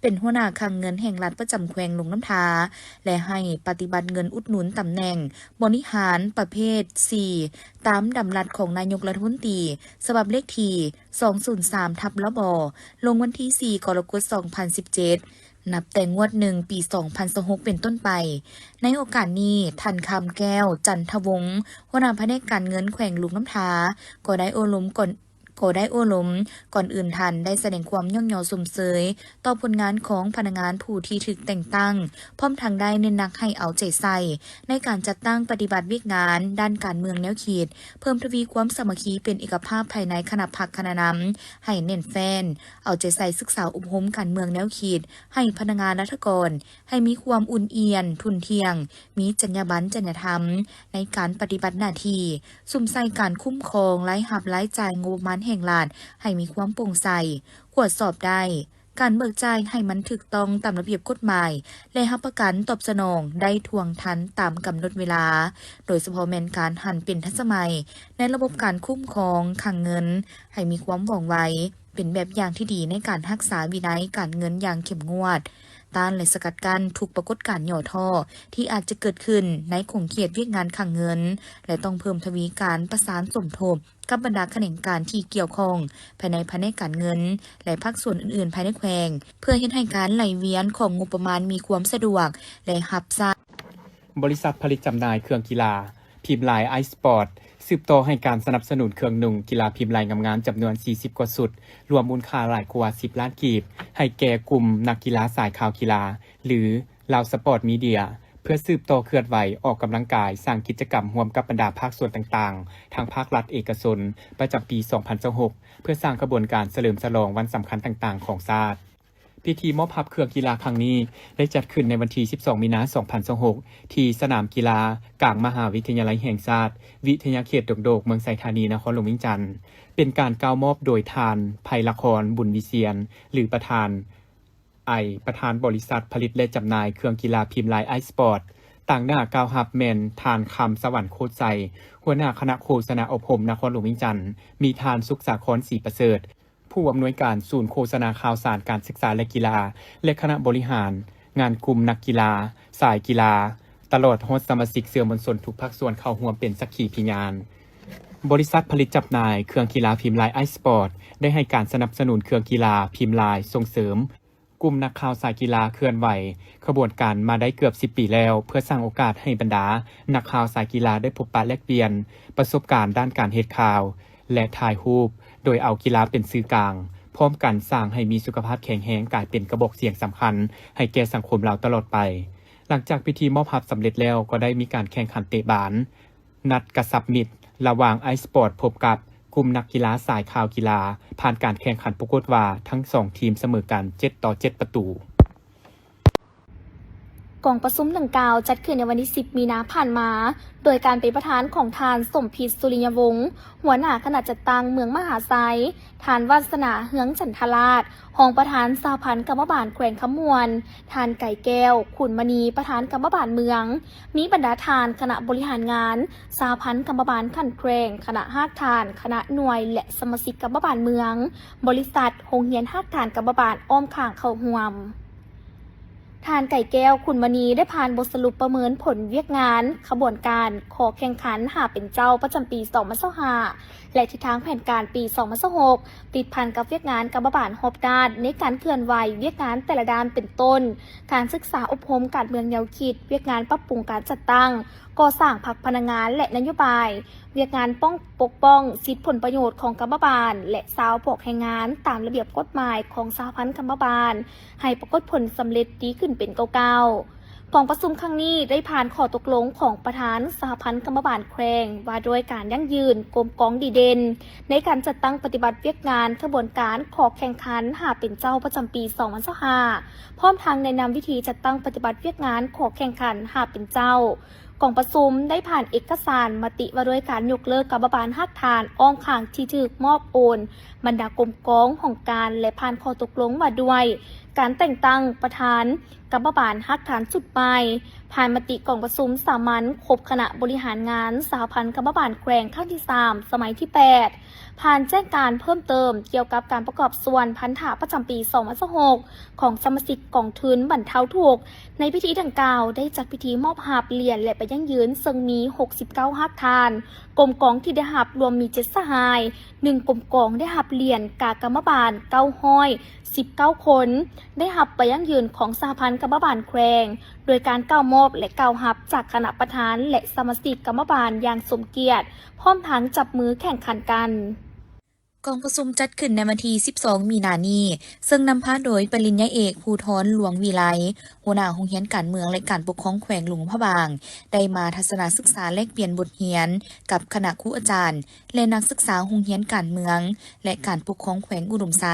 เป็นหัวหน้าคลังเงินแห่งรัฐประจำแขวงลงน้ำทาและให้ปฏิบัติเงินอุดหนุนตำแหน่งบริหารประเภท 4 ตามดำรัสของนายกรัฐมนตรีฉบับเลขที่203/ลบลงวันที่ 4 กรกฎาคม 2017นับแต่งวด1 ปี 2026เป็นต้นไปในโอกาสนี้ท่านคำแก้วจันทวงศ์หัวหน้าแผนกการเงินแขวงลุงน้ำทาก็ได้โอลมก่อนอื่นท่านได้แสดงความย่องยอสมเสยต่อผลงานของพนักงานผู้ที่ถูกแต่งตั้งพร้อมทางได้เน้นหนักให้เอาใจใส่ในการจัดตั้งปฏิบัติวิกงานด้านการเมืองแนวขีดเพิ่มทวีความสามัคคีเป็นเอกภาพภายในคณะพรรคคณะนำให้เน้นแฟนเอาใจใส่ศึกษาอบรมการเมืองแนวขีดให้พนักงานรัฐกรให้มีความอุ่นเอียนทุนเทียงมีจรรยาบรรณจรรยธรรมในการปฏิบัติหน้าที่สุ่มใส่การคุ้มครองไร้หับไร้จ่ายงบประมาณแห่งรัฐให้มีความโปร่งใสตรวจสอบได้การเบิกจ่ายให้มันถูกต้องตามระเบียบกฎหมายและรับประกันตอบสนองได้ทวงทันตามกำหนดเวลาโดยเฉพาะแม่นการหันเป็นทันสมัยในระบบการคุ้มครองคลังเงินให้มีความว่องไวเป็นแบบอย่างที่ดีในการรักษาวินัยการเงินอย่างเข้มงวดต้านและสกัดกั้นทุกปรากฏการณ์ย่อท่อที่อาจจะเกิดขึ้นในขงเขตเวียกงานคลังเงินและต้องเพิ่มทวีการประสานสมทบกับบรรดาแขนงการที่เกี่ยวข้องภายในแผนกการเงินและภาคส่วนอื่นๆภายในแขวงเพื่อเฮ็ดให้การไหลเวียนของงบประมาณมีความสะดวกและรับทราบบริษัทผลิตจำหน่ายเครื่องกีฬาพิมพ์ลายไอสปอร์ตสืบต่อให้การสนับสนุนเครื่องนุ่งกีฬาพิมพ์ลายงามๆจำนวน40กว่าสุดรวมมูลค่าหลายกว่า10 ล้านกีบให้แก่กลุ่มนักกีฬาสายข่าวกีฬาหรือลาวสปอร์ตมีเดียเพื่อสืบต่อเคลื่อนไหวออกกำลังกายสร้างกิจกรรมร่วมกับบรรดาภาคส่วนต่างๆทางภาครัฐเอกชนประจำปี 2026เพื่อสร้างกระบวนการเฉลิมฉลองวันสำคัญต่างๆของชาติพิธีมอบพับเครื่องกีฬาครั้งนี้ได้จัดขึ้นในวันที่ 12 มีนาคม 2026ที่สนามกีฬากลางมหาวิทยาลัยแห่งชาติวิทยาเขตดงโดกเมืองไซธานีนครหลวงวิงจันทร์เป็นการกล่าวมอบโดยทานไพละครบุญวิเชียรหรือประธานบริษัทผลิตและจำหน่ายเครื่องกีฬาพิมพ์ลายไอสปอร์ตต่างหน้ากล่าวรับแมนทานคำสวรรค์โคตรใจหัวหน้าคณะโฆษณาอบรมนครหลวงวิงจันทร์มีทานสุขสาครศรีประเสริฐผู้อำนวยการศูนย์โฆษณาข่าวสารการศึกษาและกีฬาและคณะบริหารงานกลุ่มนักกีฬาสายกีฬา ตลอดโฮสต์สมาชิกสื่อมวลชนทุกภาคส่วนเข้าร่วมเป็นสักขีพยานบริษัทผลิตจำหน่ายเครื่องกีฬาพิมพ์ลายไอสปอร์ตได้ให้การสนับสนุนเครื่องกีฬาพิมพ์ลายส่งเสริมกลุ่มนักข่าวสายกีฬาเคลื่อนไหวขบวนการมาได้เกือบ10 ปีแล้วเพื่อสร้างโอกาสให้บรรดานักข่าวสายกีฬาได้พบปะแลกเปลี่ยนประสบการณ์ด้านการเฮ็ดข่าวและถ่ายรูปโดยเอากีฬาเป็นสื่อกลางพร้อมกันสร้างให้มีสุขภาพแข็งแรงกลายเป็นกระบอกเสียงสำคัญให้แก่สังคมเราตลอดไปหลังจากพิธีมอบรับสำเร็จแล้วก็ได้มีการแข่งขันเตะบาสนัดกระสับมิตรระหว่างไอสปอร์ตพบกับกลุ่มนักกีฬาสายข่าวกีฬาผ่านการแข่งขันปรากฏว่าทั้ง2ทีมเสมอกัน7-7 ประตูกองประชุมดังกล่าวจัดขึ้นในวันที่10 มีนาผ่านมา โดยการเป็นประธานของทานสมพิษสุริยวงศ์หัวหน้าคณะจัดตั้งเมืองมหาไซทานวาสนาเฮืองจันทราชรองประธานสหพันธ์กรรมบาลแขวงขมวนทานไก่แก้วขุนมณีประธานกรรมบาลเมืองมีบรรดาทานคณะบริหารงานสหพันธ์กรรมบาลขันแขวงคณะฮากทานคณะหน่วยและสมาชิกกรรมบาลเมืองบริษัทโรงเรียนฮากทานกรรมบาลอ้อมข้างเข้าร่วมทานไก่แก้วขุนมณีได้ผ่านบทสรุปประเมินผลเวียกงานขบวนการขอแข่งขันหาเป็นเจ้าประจำปี2025และทิศทางแผนการปี2026ติดพันกับเวียกงานกรรมบาลฮอบด้านในการเคลื่อนไหวเวียกงานแต่ละด้านเป็นต้นการศึกษาอบรมการเมืองแนวคิดเวียกงานปรับปรุงการจัดตั้งก่อสร้างพรรคพนักงานและนโยบายเวียกงานปกป้องสิทธิผลประโยชน์ของกรรมบาลและสาวพวกแรงงานตามระเบียบกฎหมายของสหพันธ์กรรมบาลให้ปรากฏผลสำเร็จดีขึ้นเป็นเก่าๆกองประชุมครั้งนี้ได้ผ่านข้อตกลงของประธานสหพันธ์กรรมบาลแขวงว่าด้วยการยั่งยืนกลมกองดีเด่นในการจัดตั้งปฏิบัติเวียกงานขบวนการขอแข่งขันหาเป็นเจ้าประจำปี2025พร้อมทางแนะนำวิธีจัดตั้งปฏิบัติเวียกงานขอแข่งขันหาเป็นเจ้ากองประชุมได้ผ่านเอกสารมติว่าด้วยการยกเลิกกรรมบาลฮักทานอ้อมข้างที่ถูกมอบโอนบรรดากรมกองของการและผ่านข้อตกลงว่าด้วยการแต่งตั้งประธานกรรมบาลฮักฐานจุดใหม่ผ่านมติกองประชุมสามัญครบคณะบริหารงานสหพันธ์กรรมบาลแขวงครั้งที่3สมัยที่8ผ่านแจ้งการเพิ่มเติมเกี่ยวกับการประกอบส่วนพันธะประจำปี2026ของสมาชิกกองทุนบรรเทาทุกข์ในพิธีดังกล่าวได้จัดพิธีมอบหับเหรียญและไปยั่งยืนซึ่งมี69ฮักทานกรมกองที่ได้หับรวมมี7สหาย1กรมกองได้หับเหรียญกากรรมบาล9ห้อย19คนได้หับไปยั่งยืนของสหพันธ์กรรมบาลแขวงโดยการกล่าวมอบและกล่าวหับจากคณะประธานและสมาชิกกรรมบาลอย่างสมเกียรติพร้อมทั้งจับมือแข่งขันกันกองประชุมจัดขึ้นในวันที่12 มีนาคมนี้ซึ่งนำพาโดยปริญญาเอกภูธรหลวงวิไลหัวหน้าโรงเรียนการเมืองและการปกครองแขวงหลวงพระบางได้มาทัศนศึกษาแลกเปลี่ยนบทเรียนกับคณะครูอาจารย์และนักศึกษาโรงเรียนการเมืองและการปกครองแขวงอุดมไซ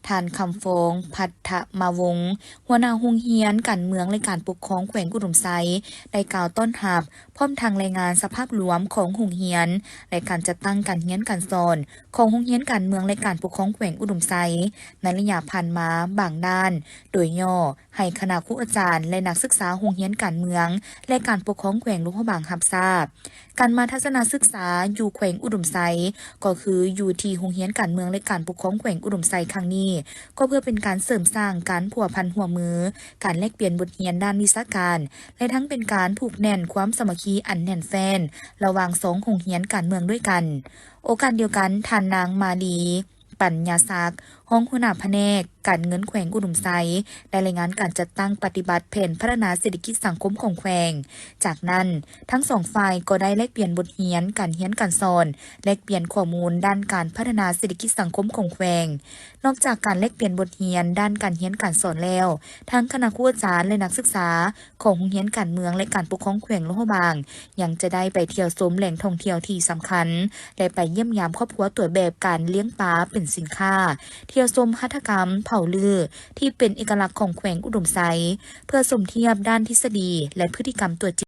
ท่านคำฟงพัทธมาวงศ์หัวหน้าโรงเรียนการเมืองและการปกครองแขวงอุดมไซได้กล่าวต้อนรับพร้อมทางรายงานสภาพรวมของโรงเรียนและการจัดตั้งการเรียนการสอนของโรงเรียนการเมืองและการปกครองแขวงอุดมไซในระยะผ่านมาบางด้านโดยย่อให้คณะครูอาจารย์และนักศึกษาโรงเรียนการเมืองและการปกครองแขวงหลวงพระบางรับทราบการมาทัศนศึกษาอยู่แขวงอุดมไซก็คืออยู่ที่โรงเรียนการเมืองและการปกครองแขวงอุดมไซครั้งนี้ก็เพื่อเป็นการเสริมสร้างการผัวพันหัวมือการแลกเปลี่ยนบทเรียนด้านวิชาการและทั้งเป็นการผูกแน่นความสามัคคีอันแน่นแฟ้นระหว่าง2โรงเรียนการเมืองด้วยกันโอกาสเดียวกันท่านนางมาลีปัญญาศักดิ์ห้องหัวหน้าแผนกการเงินแขวงอุดมไซได้รายงานการจัดตั้งปฏิบัติแผนพัฒนาเศรษฐกิจสังคมของแขวงจากนั้นทั้งสองฝ่ายก็ได้แลกเปลี่ยนบทเรียนการเรียนการสอนแลกเปลี่ยนข้อมูลด้านการพัฒนาเศรษฐกิจสังคมของแขวงนอกจากการแลกเปลี่ยนบทเรียนด้านการเรียนการสอนแล้วทั้งคณะครูอาจารย์และนักศึกษาของโรงเรียนการเมืองและการปกครองแขวงหลวงพระบางยังจะได้ไปเที่ยวชมแหล่งท่องเที่ยวที่สำคัญและไปเยี่ยมยามครอบครัวตัวแบบการเลี้ยงปลาเป็นสินค้าเที่ยวชมหัตถกรรมเผาลือที่เป็นเอกลักษณ์ของแขวงอุดมไซเพื่อสมเทียบด้านทฤษฎีและพฤติกรรมตัวจริง